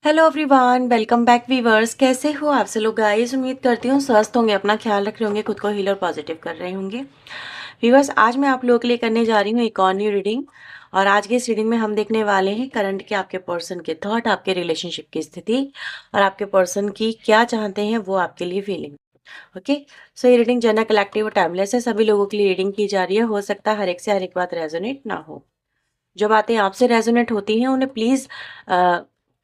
Hello everyone, welcome back viewers. कैसे हो आप सब लोग गाइस? उम्मीद करती हूँ स्वस्थ होंगे, अपना ख्याल रख रहे होंगे, खुद को हील और पॉजिटिव कर रहे होंगे। वीवर्स, आज मैं आप लोगों के लिए करने जा रही हूँ एक और न्यू रीडिंग। और आज की इस रीडिंग में हम देखने वाले हैं करंट के आपके पर्सन के थॉट, आपके रिलेशनशिप की स्थिति और आपके पर्सन की क्या चाहते हैं वो आपके लिए फीलिंग। ओके। सो ये रीडिंग जनरल, कलेक्टिव और टाइमलेस है। सभी लोगों के लिए रीडिंग की जा रही है। हो सकता है हर एक से हर एक बात रेजोनेट ना हो। जो बातें आपसे रेजोनेट होती हैं उन्हें प्लीज़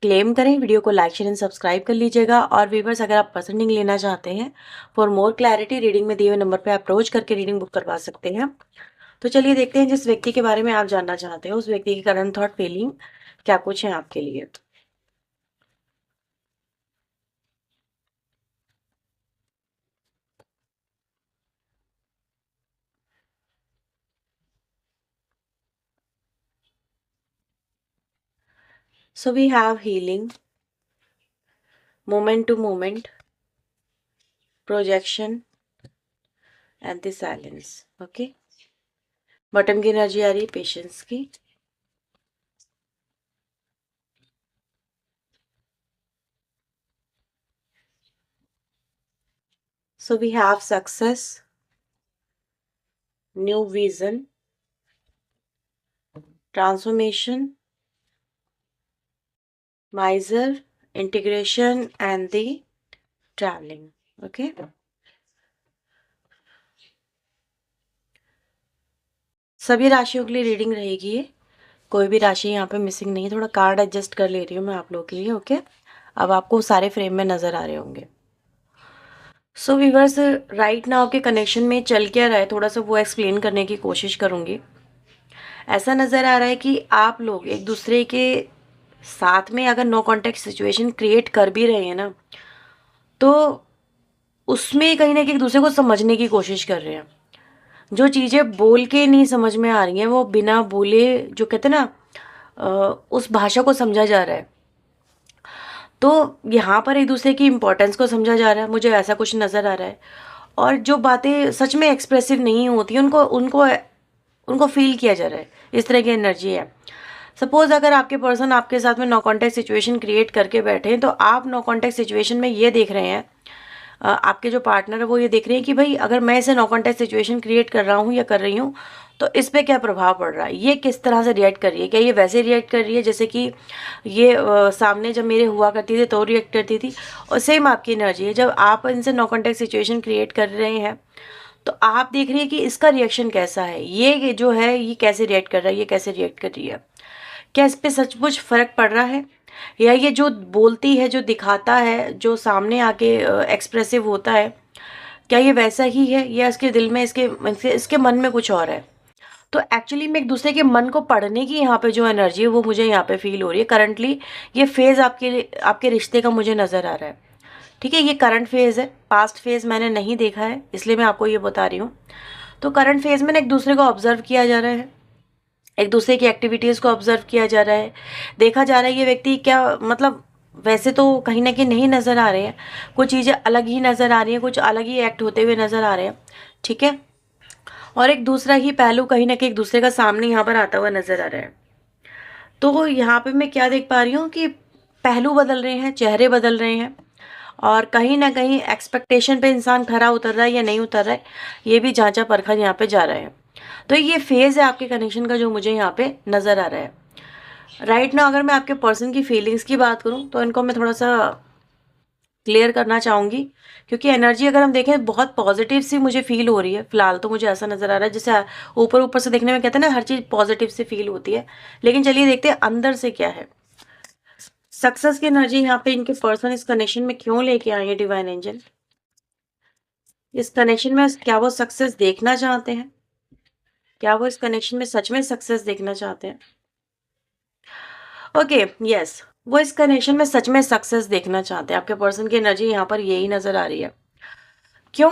क्लेम करें। वीडियो को लाइक शेयर एंड सब्सक्राइब कर लीजिएगा। और व्यूवर्स, अगर आप पर्सनलिंग लेना चाहते हैं फॉर मोर क्लैरिटी, रीडिंग में दिए हुए नंबर पे अप्रोच करके रीडिंग बुक करवा सकते हैं। तो चलिए देखते हैं जिस व्यक्ति के बारे में आप जानना चाहते हो उस व्यक्ति की करंट थॉट फीलिंग क्या कुछ है आपके लिए। So we have healing, moment to moment, projection and the silence. Okay. Bottom की एनर्जी आ रही है पेशेंस की। So we have success, new vision, transformation, miser, integration and the traveling. Okay. सभी राशियों के लिए रीडिंग रहेगी ये, कोई भी राशि यहाँ पे मिसिंग नहीं है। थोड़ा कार्ड एडजस्ट कर ले रही हूँ मैं आप लोगों के लिए। ओके। अब आपको सारे फ्रेम में नजर आ रहे होंगे। सो व्यूअर्स, राइट नाउ के कनेक्शन में चल क्या रहा है थोड़ा सा वो एक्सप्लेन करने की कोशिश करूंगी। ऐसा नजर आ रहा है कि आप लोग एक दूसरे के साथ में अगर नो कॉन्टेक्ट सिचुएशन क्रिएट कर भी रहे हैं ना, तो उसमें कहीं ना कहीं एक दूसरे को समझने की कोशिश कर रहे हैं। जो चीज़ें बोल के नहीं समझ में आ रही हैं वो बिना बोले, जो कहते हैं ना, उस भाषा को समझा जा रहा है। तो यहाँ पर एक दूसरे की इम्पोर्टेंस को समझा जा रहा है, मुझे ऐसा कुछ नज़र आ रहा है। और जो बातें सच में एक्सप्रेसिव नहीं होती उनको उनको उनको फील किया जा रहा है। इस तरह की एनर्जी है। सपोज अगर आपके पर्सन आपके साथ में नो कॉन्टेक्ट सिचुएशन क्रिएट करके बैठे हैं, तो आप नो कॉन्टेक्ट सिचुएशन में ये देख रहे हैं, आपके जो पार्टनर है वो ये देख रहे हैं कि भाई अगर मैं इसे नो कॉन्टेक्ट सिचुएशन क्रिएट कर रहा हूँ या कर रही हूँ तो इस पे क्या प्रभाव पड़ रहा है, ये किस तरह से रिएक्ट कर रही है। क्या ये वैसे रिएक्ट कर रही है जैसे कि ये सामने जब मेरे हुआ करती थी तो रिएक्ट करती थी। और सेम आपकी एनर्जी है, जब आप इनसे नो कॉन्टेक्ट सिचुएशन क्रिएट कर रहे हैं तो आप देख रही है कि इसका रिएक्शन कैसा है, ये जो है ये कैसे रिएक्ट कर रहा है, ये कैसे रिएक्ट कर रही है। क्या इस पे सचमुच फर्क पड़ रहा है, या ये जो बोलती है, जो दिखाता है, जो सामने आके एक्सप्रेसिव होता है, क्या ये वैसा ही है या इसके दिल में इसके मन में कुछ और है। तो एक्चुअली में एक दूसरे के मन को पढ़ने की यहाँ पे जो एनर्जी है वो मुझे यहाँ पे फील हो रही है करंटली। ये फेज आपके रिश्ते का मुझे नजर आ रहा है। ठीक है, ये करंट फेज है, पास्ट फेज मैंने नहीं देखा है इसलिए मैं आपको ये बता रही हूँ। तो करंट फेज में ना एक दूसरे को ऑब्जर्व किया जा रहा है, एक दूसरे की एक्टिविटीज़ को ऑब्जर्व किया जा रहा है, देखा जा रहा है ये व्यक्ति क्या, मतलब वैसे तो कहीं ना कहीं नहीं नज़र आ रहे हैं, कुछ चीज़ें अलग ही नज़र आ रही हैं, कुछ अलग ही एक्ट होते हुए नज़र आ रहे हैं। ठीक है। और एक दूसरा ही पहलू कहीं ना कहीं एक दूसरे का सामने यहाँ पर आता हुआ नज़र आ रहा है। तो यहाँ पे मैं क्या देख पा रही हूँ कि पहलू बदल रहे हैं, चेहरे बदल रहे हैं, और कहीं ना कहीं एक्सपेक्टेशन पे इंसान खरा उतर रहा है या नहीं उतर रहा है, ये भी जांचा परखा यहाँ पे जा रहा है। तो ये फेज है आपके कनेक्शन का जो मुझे यहाँ पे नज़र आ रहा है राइट ना। अगर मैं आपके पर्सन की फीलिंग्स की बात करूँ तो इनको मैं थोड़ा सा क्लियर करना चाहूँगी, क्योंकि एनर्जी अगर हम देखें बहुत पॉजिटिव सी मुझे फील हो रही है। फिलहाल तो मुझे ऐसा नज़र आ रहा है जैसे ऊपर ऊपर से देखने में कहते हैं ना हर चीज़ पॉजिटिव से फील होती है, लेकिन चलिए देखते हैं अंदर से क्या है। सक्सेस की एनर्जी यहाँ पे इनके पर्सन इस कनेक्शन में क्यों लेके आए हैं डिवाइन एंजल। इस कनेक्शन में क्या वो सक्सेस देखना चाहते हैं, क्या वो इस कनेक्शन में सच में सक्सेस देखना चाहते हैं। ओके, यस, वो इस कनेक्शन में सच में सक्सेस देखना चाहते हैं। आपके पर्सन की एनर्जी यहाँ पर यही नजर आ रही है। क्यों?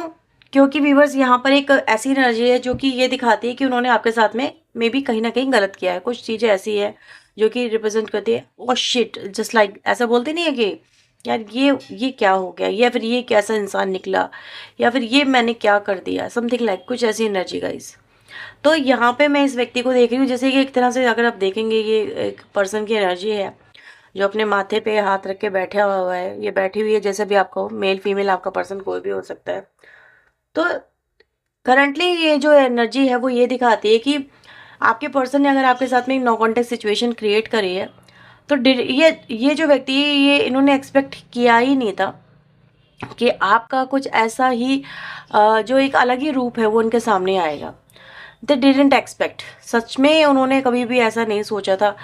क्योंकि व्यूवर्स यहाँ पर एक ऐसी एनर्जी है जो कि ये दिखाती है कि उन्होंने आपके साथ में मे बी कहीं ना कहीं गलत किया है। कुछ चीज़ें ऐसी है जो कि रिप्रेजेंट करती है ओ शिट, जस्ट लाइक ऐसा बोलते नहीं है कि यार ये क्या हो गया, या फिर ये कैसा इंसान निकला, या फिर ये मैंने क्या कर दिया, समथिंग लाइक कुछ ऐसी एनर्जी गाइस। तो यहाँ पे मैं इस व्यक्ति को देख रही हूँ जैसे कि एक तरह से अगर आप देखेंगे ये एक पर्सन की एनर्जी है जो अपने माथे पे हाथ रख के बैठा हुआ है, ये बैठी हुई है, जैसे भी आपको मेल फीमेल आपका पर्सन कोई भी हो सकता है। तो करंटली ये जो एनर्जी है वो ये दिखाती है कि आपके पर्सन ने अगर आपके साथ में एक नो कॉन्टेक्ट सिचुएशन क्रिएट करी है, तो ये जो व्यक्ति है, ये इन्होंने एक्सपेक्ट किया ही नहीं था कि आपका कुछ ऐसा ही जो एक अलग ही रूप है वो उनके सामने आएगा। दे डिडेंट एक्सपेक्ट, सच में उन्होंने कभी भी ऐसा नहीं सोचा था।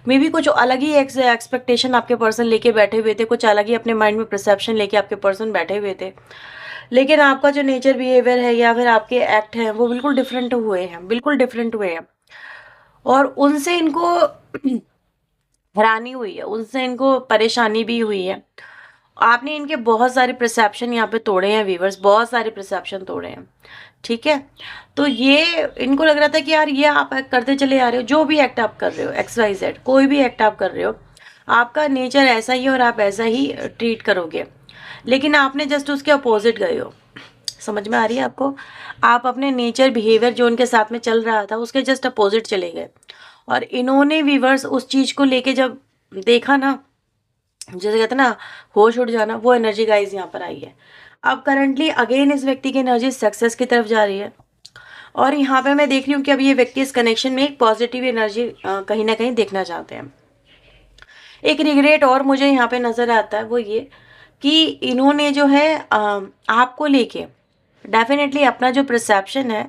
मे बी कुछ अलग ही एक्सपेक्टेशन आपके पर्सन लेके बैठे हुए थे, कुछ अलग ही अपने माइंड में परसेप्शन लेके आपके पर्सन बैठे हुए थे, लेकिन आपका जो नेचर बिहेवियर है या फिर आपके एक्ट हैं वो बिल्कुल डिफरेंट हुए हैं, बिल्कुल डिफरेंट हुए हैं। और उनसे इनको हैरानी हुई है, उनसे इनको परेशानी भी हुई है। आपने इनके बहुत सारे परसेप्शन यहाँ पे तोड़े हैं व्यूवर्स, बहुत सारे परसेप्शन तोड़े हैं, ठीक है। तो ये इनको लग रहा था कि यार ये आप करते चले आ रहे हो, जो भी एक्ट आप कर रहे हो, XYZ कोई भी एक्ट आप कर रहे हो, आपका नेचर ऐसा ही और आप ऐसा ही ट्रीट करोगे, लेकिन आपने जस्ट उसके अपोजिट गए हो। समझ में आ रही है आपको? आप अपने नेचर बिहेवियर जो उनके साथ में चल रहा था उसके जस्ट अपोजिट चले गए, और इन्होंने व्यूवर्स उस चीज़ को लेके जब देखा ना, जैसे कहते हैं ना होश उड़ जाना, वो एनर्जी गाइस यहाँ पर आई है। अब करंटली अगेन इस व्यक्ति की एनर्जी सक्सेस की तरफ जा रही है, और यहाँ पे मैं देख रही हूँ कि अब ये व्यक्ति इस कनेक्शन में एक पॉजिटिव एनर्जी कहीं ना कहीं देखना चाहते हैं। एक रिग्रेट और मुझे यहाँ पे नज़र आता है, वो ये कि इन्होंने जो है आपको लेके डेफिनेटली अपना जो परसेप्शन है,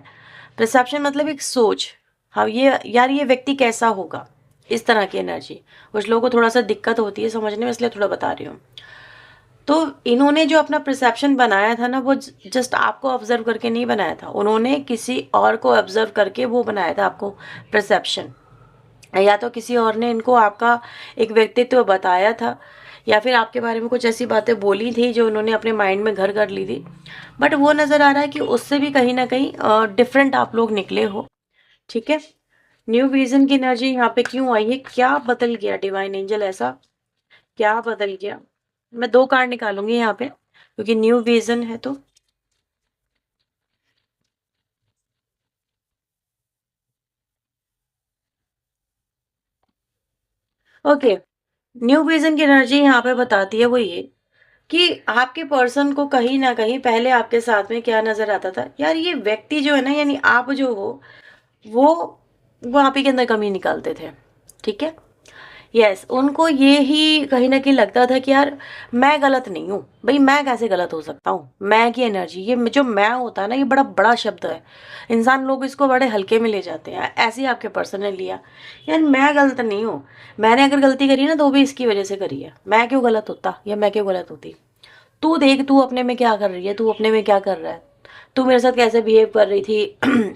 परसेप्शन मतलब एक सोच, हाँ ये यार ये व्यक्ति कैसा होगा, इस तरह की एनर्जी कुछ लोगों को थोड़ा सा दिक्कत होती है समझने में, इसलिए थोड़ा बता रही हूँ। तो इन्होंने जो अपना परसेप्शन बनाया था ना, वो जस्ट आपको ऑब्जर्व करके नहीं बनाया था, उन्होंने किसी और को ऑब्जर्व करके वो बनाया था आपको परसेप्शन, या तो किसी और ने इनको आपका एक व्यक्तित्व बताया था, या फिर आपके बारे में कुछ ऐसी बातें बोली थी जो उन्होंने अपने माइंड में घर कर ली थी। बट वो नज़र आ रहा है कि उससे भी कहीं ना कहीं डिफरेंट आप लोग निकले हो, ठीक है। न्यू विजन की एनर्जी यहाँ पे क्यों आई है, क्या बदल गया डिवाइन एंजल, ऐसा क्या बदल गया? मैं 2 कार्ड निकालूंगी यहाँ पे क्योंकि न्यू विजन है तो। ओके, न्यू विजन की एनर्जी यहाँ पे बताती है वो ये कि आपके पर्सन को कहीं ना कहीं पहले आपके साथ में क्या नजर आता था, यार ये व्यक्ति जो है ना, यानी आप जो हो, वो वो आप ही के अंदर कमी निकालते थे, ठीक है। यस, उनको ये ही कहीं न कहीं लगता था कि यार मैं गलत नहीं हूँ। भई मैं कैसे गलत हो सकता हूँ? मैं की एनर्जी, ये जो मैं होता है ना, ये बड़ा बड़ा शब्द है। इंसान लोग इसको बड़े हल्के में ले जाते हैं। ऐसे ही आपके पर्सन ने लिया। यार मैं गलत नहीं हूँ। मैंने अगर गलती करी ना तो वो भी इसकी वज़ह से करी है। मैं क्यों गलत होता या मैं क्यों गलत होती? तू देख, तू अपने में क्या कर रही है? तू अपने में क्या कर रहा है? तू मेरे साथ कैसे बिहेव कर रही थी?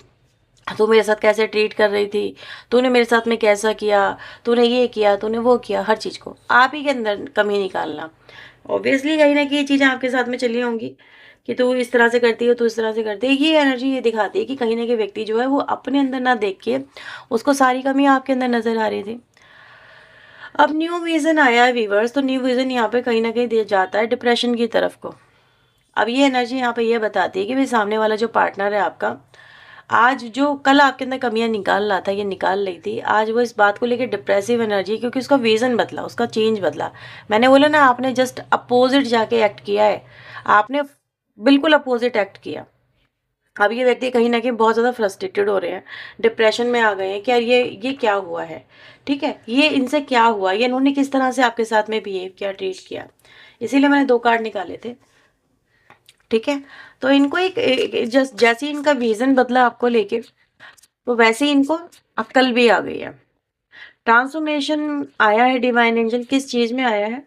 तू मेरे साथ कैसे ट्रीट कर रही थी, तूने मेरे साथ में कैसा किया, तूने ये किया, तूने वो किया, हर चीज़ को आप ही के अंदर कमी निकालना। ऑब्वियसली कहीं ना कहीं ये चीज़ें आपके साथ में चली होंगी कि तू इस तरह से करती है, तू इस तरह से करती है। ये एनर्जी ये दिखाती है कि कहीं ना कहीं व्यक्ति जो है वो अपने अंदर ना देख के उसको सारी कमी आपके अंदर नजर आ रही थी। अब न्यू विजन आया है व्यूवर्स, तो न्यू विजन यहाँ पे कहीं ना कहीं दे जाता है डिप्रेशन की तरफ को। अब ये एनर्जी यहाँ पे ये बताती है कि भाई सामने वाला जो पार्टनर है आपका, आज जो कल आपके अंदर कमियां निकाल रहा था, ये निकाल रही थी, आज वो इस बात को लेकर डिप्रेसिव एनर्जी, क्योंकि उसका विजन बदला, उसका चेंज बदला। मैंने बोला ना, आपने जस्ट अपोजिट जाके एक्ट किया है, आपने बिल्कुल अपोजिट एक्ट किया। अब ये व्यक्ति कहीं ना कहीं बहुत ज़्यादा फ्रस्ट्रेटेड हो रहे हैं, डिप्रेशन में आ गए हैं कि यार ये क्या हुआ है, ठीक है, ये इनसे क्या हुआ, ये इन्होंने किस तरह से आपके साथ में बिहेव किया, ट्रीट किया। इसीलिए मैंने 2 कार्ड निकाले थे, ठीक है। तो इनको जस्ट जैसे ही इनका विजन बदला आपको लेके, तो वैसे ही इनको अक्ल भी आ गई है। ट्रांसफॉर्मेशन आया है डिवाइन एंजल, किस चीज में आया है?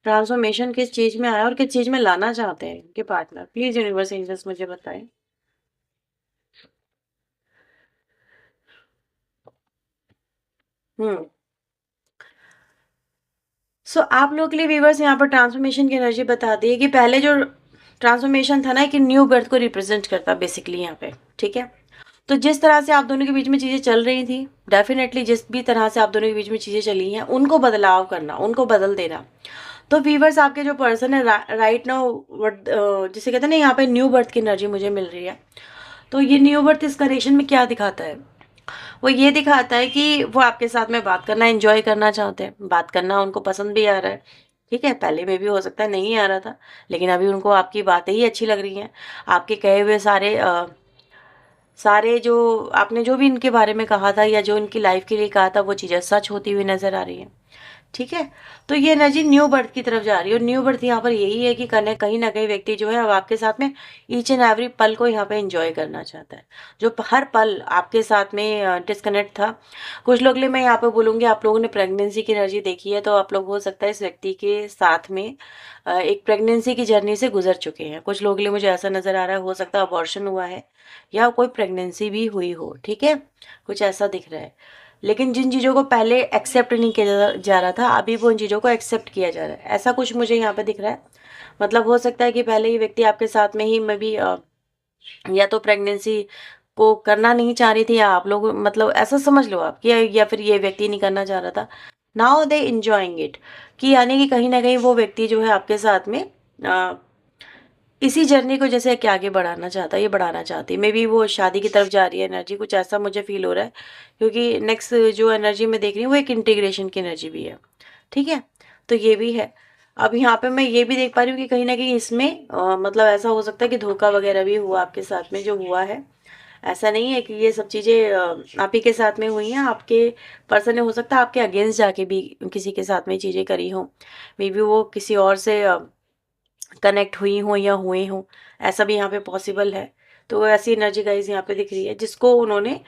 ट्रांसफॉर्मेशन किस चीज में आया और किस चीज में लाना चाहते हैं इनके पार्टनर? प्लीज यूनिवर्स एंजल्स मुझे बताएं। हम्म सो आप लोग के लिए व्यूवर्स यहाँ पर ट्रांसफॉर्मेशन की एनर्जी बताती है कि पहले जो ट्रांसफॉर्मेशन था ना, कि न्यू बर्थ को रिप्रेजेंट करता बेसिकली यहाँ पे, ठीक है। तो जिस तरह से आप दोनों के बीच में चीज़ें चल रही थी, डेफिनेटली जिस भी तरह से आप दोनों के बीच में चीज़ें चली हैं, उनको बदलाव करना, उनको बदल देना। तो वीवर्स आपके जो पर्सन है राइट नाउ, जिसे कहते हैं ना, यहाँ पे न्यू बर्थ की एनर्जी मुझे मिल रही है। तो ये न्यू बर्थ इस करेक्शन में क्या दिखाता है? वो ये दिखाता है कि वो आपके साथ में बात करना एन्जॉय करना चाहते हैं, बात करना उनको पसंद भी आ रहा है, ठीक है? पहले में भी हो सकता है नहीं आ रहा था, लेकिन अभी उनको आपकी बातें ही अच्छी लग रही हैं। आपके कहे हुए सारे जो आपने जो भी इनके बारे में कहा था या जो इनकी लाइफ़ के लिए कहा था, वो चीज़ें सच होती हुई नज़र आ रही हैं। ठीक है? तो ये एनर्जी न्यू बर्थ की तरफ जा रही है और न्यू बर्थ यहाँ पर यही है कि कने कहीं न कहीं व्यक्ति जो है अब आपके साथ में ईच एंड एवरी पल को यहाँ पे एन्जॉय करना चाहता है। जो हर पल आपके साथ में डिस्कनेक्ट था। कुछ लोग के लिए मैं यहाँ पे बोलूँगी, आप लोगों ने प्रेगनेंसी की एनर्जी देखी है, तो आप लोग हो सकता है इस व्यक्ति के साथ में एक प्रेगनेंसी की जर्नी से गुज़र चुके हैं। कुछ लोगों के लिए मुझे ऐसा नज़र आ रहा है, हो सकता है अबॉर्शन हुआ है या कोई प्रेगनेंसी भी हुई हो, ठीक है? कुछ ऐसा दिख रहा है। लेकिन जिन चीज़ों को पहले एक्सेप्ट नहीं किया जा रहा था, अभी वो उन चीज़ों को एक्सेप्ट किया जा रहा है। ऐसा कुछ मुझे यहाँ पे दिख रहा है। मतलब हो सकता है कि पहले ये व्यक्ति आपके साथ में ही में भी या तो प्रेगनेंसी को करना नहीं चाह रही थी, या आप लोग मतलब ऐसा समझ लो आप कि या फिर ये व्यक्ति नहीं करना चाह रहा था। नाउ दे एन्जॉयिंग इट, कि यानी कि कहीं न कहीं वो व्यक्ति जो है आपके साथ में अ, इसी जर्नी को जैसे कि आगे बढ़ाना चाहता है, ये बढ़ाना चाहती है। मेबी वो शादी की तरफ जा रही है एनर्जी, कुछ ऐसा मुझे फ़ील हो रहा है। क्योंकि नेक्स्ट जो एनर्जी मैं देख रही हूँ, वो एक इंटीग्रेशन की एनर्जी भी है, ठीक है? तो ये भी है। अब यहाँ पे मैं ये भी देख पा रही हूँ कि कहीं न कहीं इसमें मतलब ऐसा हो सकता है कि धोखा वगैरह भी हुआ आपके साथ में, जो हुआ है। ऐसा नहीं है कि ये सब चीज़ें आप ही के साथ में हुई हैं, आपके पर्सन ने हो सकता है आपके अगेंस्ट जाके भी किसी के साथ में चीज़ें करी हों। मेबी वो किसी और से कनेक्ट हुई हों या हुए हों, ऐसा भी यहाँ पे पॉसिबल है। तो ऐसी एनर्जी गाइज़ यहाँ पे दिख रही है, जिसको उन्होंने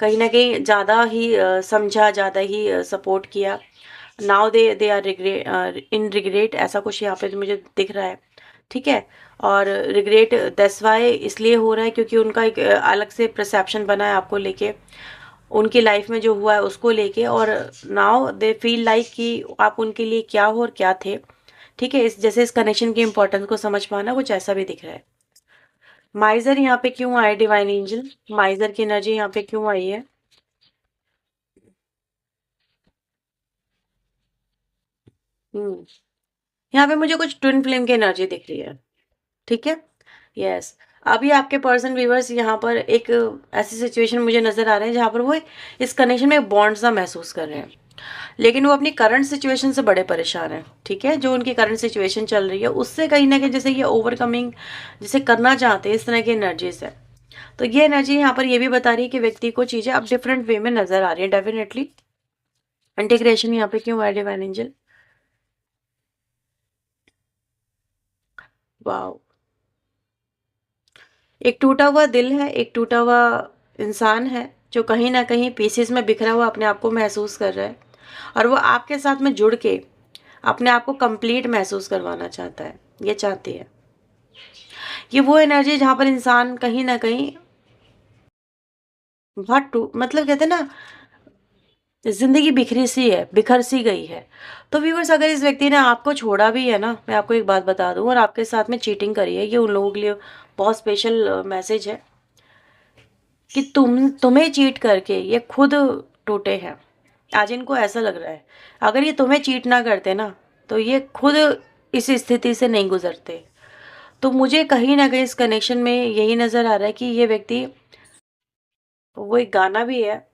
कहीं न कहीं ज़्यादा ही समझा, ज़्यादा ही सपोर्ट किया। Now they are in regret, ऐसा कुछ यहाँ पे तो मुझे दिख रहा है, ठीक है? और रिग्रेट दैट्स व्हाई इसलिए हो रहा है क्योंकि उनका एक अलग से परसेप्शन बना है आपको लेके, उनकी लाइफ में जो हुआ है उसको लेके, और नाउ दे फील लाइक कि आप उनके लिए क्या हो और क्या थे। ठीक है? इस जैसे इस कनेक्शन की इम्पोर्टेंस को समझ पाना, कुछ ऐसा भी दिख रहा है। माइज़र यहाँ पे क्यों आए डिवाइन एंजल? माइज़र की एनर्जी यहाँ पे क्यों आई है? हुँ। यहाँ पे मुझे कुछ ट्विन फ्लेम की एनर्जी दिख रही है, ठीक है? यस। अभी आपके पर्सन व्यूअर्स यहाँ पर एक ऐसी सिचुएशन मुझे नज़र आ रहे हैं जहाँ पर वो इस कनेक्शन में बॉन्ड सा महसूस कर रहे हैं। लेकिन वो अपनी करंट सिचुएशन से बड़े परेशान हैं, ठीक है? जो उनकी करंट सिचुएशन चल रही है उससे कहीं न कहीं जैसे ये ओवरकमिंग जिसे करना चाहते हैं, इस तरह की एनर्जीज़ है। तो ये एनर्जी यहाँ पर ये भी बता रही है कि व्यक्ति को चीज़ें अब डिफरेंट वे में नज़र आ रही हैं डेफिनिटली। इंटीग्रेशन यहाँ पे क्यों है डिवाइन एंजल? वॉव! एक टूटा हुआ दिल है, एक टूटा हुआ इंसान है, जो कहीं न कहीं पीसेस में बिखरा हुआ अपने आप को महसूस कर रहा है, और वो आपके साथ में जुड़ के अपने आप को कंप्लीट महसूस करवाना चाहता है, ये चाहती है। ये वो एनर्जी जहाँ पर इंसान कहीं न कहीं बहुत मतलब कहते हैं ना, ज़िंदगी बिखरी सी है, बिखर सी गई है। तो व्यूअर्स, अगर इस व्यक्ति ने आपको छोड़ा भी है ना, मैं आपको एक बात बता दूँ, और आपके साथ में चीटिंग करी है, ये उन लोगों के लिए बहुत स्पेशल मैसेज है कि तुम्हें चीट करके ये खुद टूटे हैं। आज इनको ऐसा लग रहा है, अगर ये तुम्हें चीट ना करते ना, तो ये खुद इस स्थिति से नहीं गुज़रते। तो मुझे कहीं न कहीं इस कनेक्शन में यही नज़र आ रहा है कि ये व्यक्ति, वो एक गाना भी है,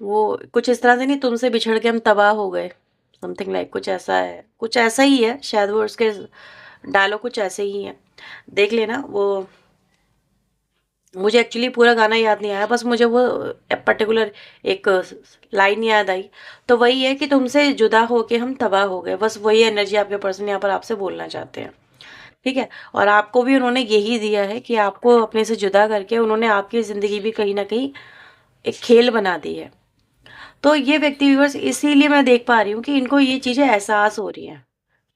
वो कुछ इस तरह से नहीं, तुमसे बिछड़ के हम तबाह हो गए, समथिंग लाइक कुछ ऐसा है, कुछ ऐसा ही है शायद, वो उसके डायलॉग कुछ ऐसे ही हैं। देख लेना वो, मुझे एक्चुअली पूरा गाना याद नहीं आया, बस मुझे वो पर्टिकुलर एक लाइन याद आई। तो वही है कि तुमसे जुदा होके हम तबाह हो गए, बस वही एनर्जी आपके पर्सन यहाँ पर आपसे बोलना चाहते हैं, ठीक है? और आपको भी उन्होंने यही दिया है कि आपको अपने से जुदा करके उन्होंने आपकी ज़िंदगी भी कहीं न कहीं एक खेल बना दी है। तो ये व्यक्ति व्यूअर्स, इसीलिए मैं देख पा रही हूँ कि इनको ये चीज़ें एहसास हो रही हैं।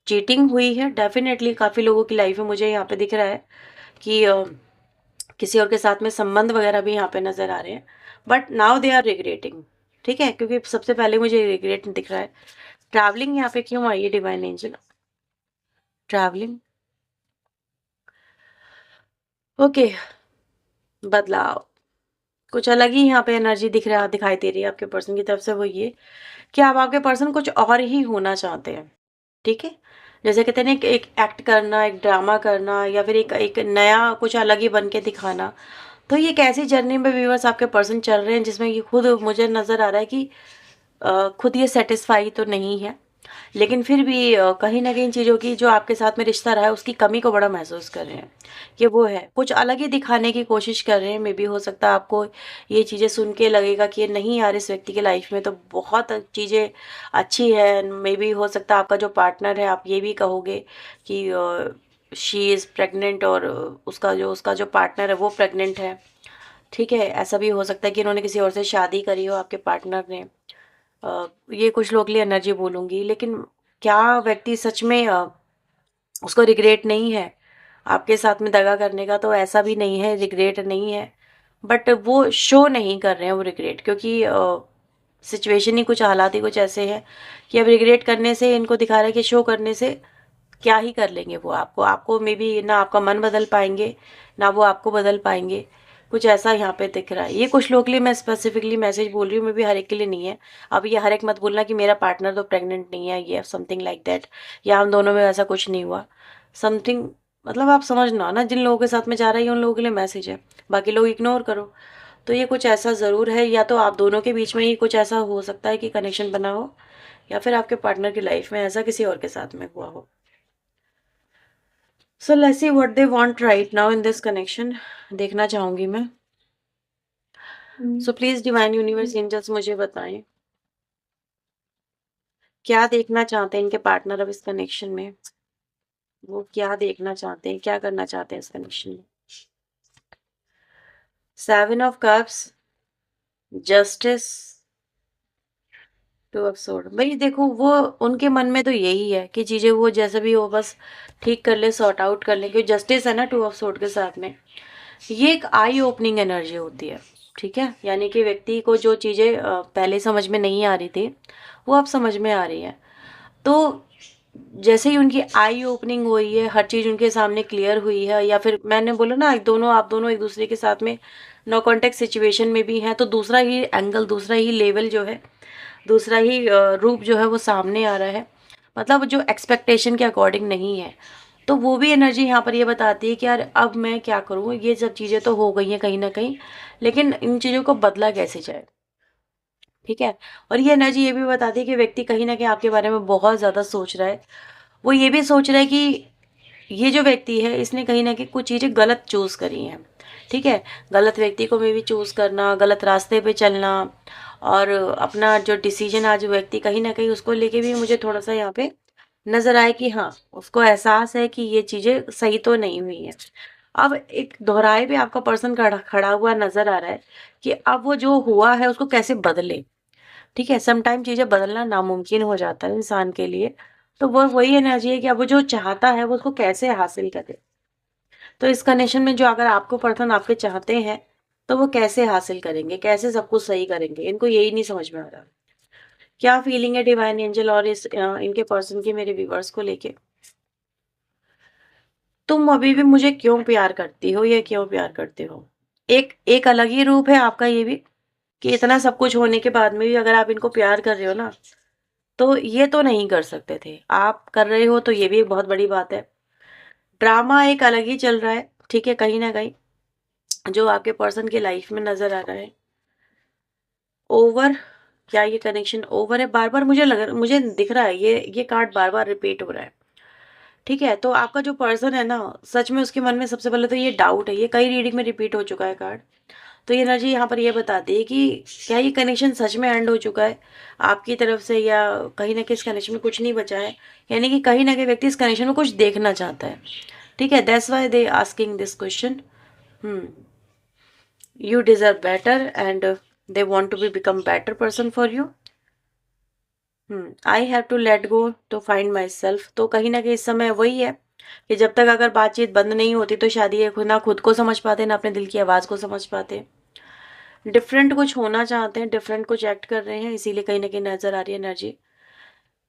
चीटिंग हुई है डेफ़िनेटली काफ़ी लोगों की लाइफ़ में, मुझे यहाँ पे दिख रहा है कि किसी और के साथ में संबंध वगैरह भी यहाँ पे नज़र आ रहे हैं। But now they are regretting, ठीक है? क्योंकि सबसे पहले मुझे रिग्रेट दिख रहा है। ट्रैवलिंग यहाँ पे क्यों आई है डिवाइन एंजल? ट्रैवलिंग, ओके, बदलाव। कुछ अलग ही यहाँ पे एनर्जी दिखाई दे रही है आपके पर्सन की तरफ से, वो ये कि आप आपके पर्सन कुछ और ही होना चाहते हैं, ठीक है? जैसे कहते हैं ना, एक एक एक्ट करना, एक ड्रामा करना, या फिर एक एक नया कुछ अलग ही बन के दिखाना। तो ये कैसी जर्नी में व्यूअर्स आपके पर्सन चल रहे हैं जिसमें ये खुद मुझे नज़र आ रहा है कि खुद ये सेटिस्फाई तो नहीं है, लेकिन फिर भी कहीं न कहीं चीज़ों की जो आपके साथ में रिश्ता रहा है उसकी कमी को बड़ा महसूस कर रहे हैं, कि वो है। कुछ अलग ही दिखाने की कोशिश कर रहे हैं, मेबी हो सकता है आपको ये चीज़ें सुन के लगेगा कि नहीं यार, इस व्यक्ति की लाइफ़ में तो बहुत चीज़ें अच्छी हैं। मेबी हो सकता है आपका जो पार्टनर है, आप ये भी कहोगे कि शी इज़ प्रेग्नेंट और उसका जो पार्टनर है वो प्रेग्नेंट है, ठीक है? ऐसा भी हो सकता है कि इन्होंने किसी और से शादी करी हो आपके पार्टनर ने। ये कुछ लोगों के लिए एनर्जी बोलूँगी, लेकिन क्या व्यक्ति सच में उसको रिग्रेट नहीं है आपके साथ में दगा करने का? तो ऐसा भी नहीं है, रिग्रेट नहीं है, बट वो शो नहीं कर रहे हैं वो रिग्रेट, क्योंकि सिचुएशन ही कुछ, हालात ही कुछ ऐसे हैं कि अब रिग्रेट करने से इनको दिखा रहा है कि शो करने से क्या ही कर लेंगे वो आपको मे बी ना आपका मन बदल पाएंगे, ना वो आपको बदल पाएंगे। कुछ ऐसा यहाँ पे दिख रहा है। ये कुछ लोगों के लिए मैं स्पेसिफिकली मैसेज बोल रही हूँ, मे बी हर एक के लिए नहीं है। अब ये हर एक मत बोलना कि मेरा पार्टनर तो प्रेग्नेंट नहीं है, ये समथिंग लाइक दैट, या हम दोनों में ऐसा कुछ नहीं हुआ, समथिंग। मतलब आप समझना ना, जिन लोगों के साथ में जा रहा है ये उन लोगों के लिए मैसेज है, बाकी लोग इग्नोर करो। तो ये कुछ ऐसा ज़रूर है, या तो आप दोनों के बीच में ही कुछ ऐसा हो सकता है कि कनेक्शन बना हो, या फिर आपके पार्टनर की लाइफ में ऐसा किसी और के साथ में हुआ हो। So let's see what they want right now in this connection, देखना चाहूंगी मैं। So please divine universe angels मुझे बताएं क्या देखना चाहते हैं इनके पार्टनर अब इस कनेक्शन में। वो क्या देखना चाहते हैं, क्या करना चाहते हैं इस कनेक्शन में। 7 of cups, justice, 2 of sword. भाई देखो, वो उनके मन में तो यही है कि चीजें वो जैसे भी हो बस ठीक कर ले, सॉर्ट आउट कर ले, क्योंकि जस्टिस है ना 2 ऑफ सोर्ड के साथ में। ये एक आई ओपनिंग एनर्जी होती है, ठीक है? यानी कि व्यक्ति को जो चीज़ें पहले समझ में नहीं आ रही थी वो अब समझ में आ रही है। तो जैसे ही उनकी आई ओपनिंग हुई है, हर चीज़ उनके सामने क्लियर हुई है, या फिर मैंने बोला ना, आप दोनों एक दूसरे के साथ में नो कॉन्टेक्ट सिचुएशन में भी हैं, तो दूसरा ही एंगल, दूसरा ही लेवल जो है, दूसरा ही रूप जो है वो सामने आ रहा है। मतलब जो एक्सपेक्टेशन के अकॉर्डिंग नहीं है। तो वो भी एनर्जी यहाँ पर ये बताती है कि यार अब मैं क्या करूँ, ये सब चीज़ें तो हो गई हैं कहीं ना कहीं, लेकिन इन चीज़ों को बदला कैसे जाए, ठीक है? और ये एनर्जी ये भी बताती है कि व्यक्ति कहीं ना कहीं आपके बारे में बहुत ज़्यादा सोच रहा है। वो ये भी सोच रहा है कि ये जो व्यक्ति है इसने कहीं ना कहीं कुछ चीज़ें गलत चूज़ करी हैं, ठीक है? गलत व्यक्ति को मे भी चूज़ करना, गलत रास्ते पे चलना, और अपना जो डिसीजन आज व्यक्ति कहीं ना कहीं उसको लेके भी मुझे थोड़ा सा यहाँ पे नजर आए कि हाँ, उसको एहसास है कि ये चीजें सही तो नहीं हुई है। अब एक दोहराए पे आपका पर्सन खड़ा खड़ा हुआ नजर आ रहा है कि अब वो जो हुआ है उसको कैसे बदले, ठीक है? समटाइम चीजें बदलना नामुमकिन हो जाता है इंसान के लिए। तो वो वही एनर्जी है कि अब वो जो चाहता है वो उसको कैसे हासिल करे। तो इस कनेक्शन में जो अगर आपको पर्सन आपके चाहते हैं, तो वो कैसे हासिल करेंगे, कैसे सब कुछ सही करेंगे, इनको यही नहीं समझ में आ रहा। क्या फीलिंग है डिवाइन एंजल और इनके पर्सन की मेरे व्यूवर्स को लेके? तुम अभी भी मुझे क्यों प्यार करती हो, या क्यों प्यार करते हो? एक एक अलग ही रूप है आपका ये भी, कि इतना सब कुछ होने के बाद में भी अगर आप इनको प्यार कर रहे हो ना, तो ये तो नहीं कर सकते थे। आप कर रहे हो तो ये भी एक बहुत बड़ी बात है। ड्रामा एक अलग ही चल रहा है, ठीक है? कहीं ना कहीं जो आपके पर्सन की लाइफ में नजर आ रहा है। ओवर, क्या ये कनेक्शन ओवर है? बार बार मुझे दिख रहा है, ये कार्ड बार बार रिपीट हो रहा है, ठीक है? तो आपका जो पर्सन है ना, सच में उसके मन में सबसे पहले तो ये डाउट है, ये कई रीडिंग में रिपीट हो चुका है कार्ड। तो ये एनर्जी यहाँ पर ये बताती है कि क्या ये कनेक्शन सच में एंड हो चुका है आपकी तरफ से, या कहीं ना कहीं इस कनेक्शन में कुछ नहीं बचा है। यानी कि कहीं ना कहीं व्यक्ति इस कनेक्शन में कुछ देखना चाहता है, ठीक है? That's why they asking this question. You deserve better and they want to be become better person for you. I have to let go to find myself. तो कहीं ना कहीं इस समय वही है कि जब तक अगर बातचीत बंद नहीं होती तो शायद ये खुद ना खुद को समझ पाते, ना अपने दिल की आवाज़ को समझ पाते। डिफरेंट कुछ होना चाहते हैं, डिफरेंट कुछ एक्ट कर रहे हैं, इसीलिए कहीं ना कहीं नजर आ रही है एनर्जी।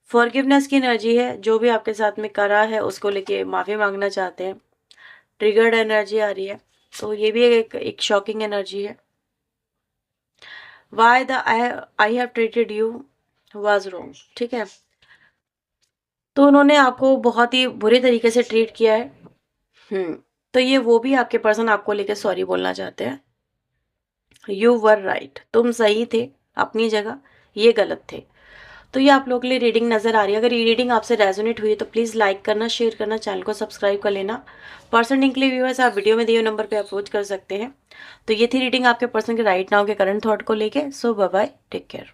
फॉरगिवनेस की एनर्जी है, जो भी आपके साथ में करा है उसको लेके माफ़ी मांगना चाहते हैं। ट्रिगर्ड एनर्जी आ रही है, तो ये भी एक शॉकिंग एनर्जी है। Why the I have treated you was wrong, ठीक है? तो उन्होंने आपको बहुत ही बुरे तरीके से ट्रीट किया है। तो ये वो भी आपके पर्सन आपको लेके सॉरी बोलना चाहते हैं। यू वर राइट, तुम सही थे अपनी जगह, ये गलत थे। तो ये आप लोगों के लिए रीडिंग नज़र आ रही है। अगर ये रीडिंग आपसे रेजोनेट हुई है तो प्लीज़ लाइक करना, शेयर करना, चैनल को सब्सक्राइब कर लेना। पर्सन के लिए व्यूअर्स आप वीडियो में दिए हुए नंबर पे अप्रोच कर सकते हैं। तो ये थी रीडिंग आपके पर्सन के राइट नाउ के करंट थॉट को लेके। सो बाय बाय, टेक केयर।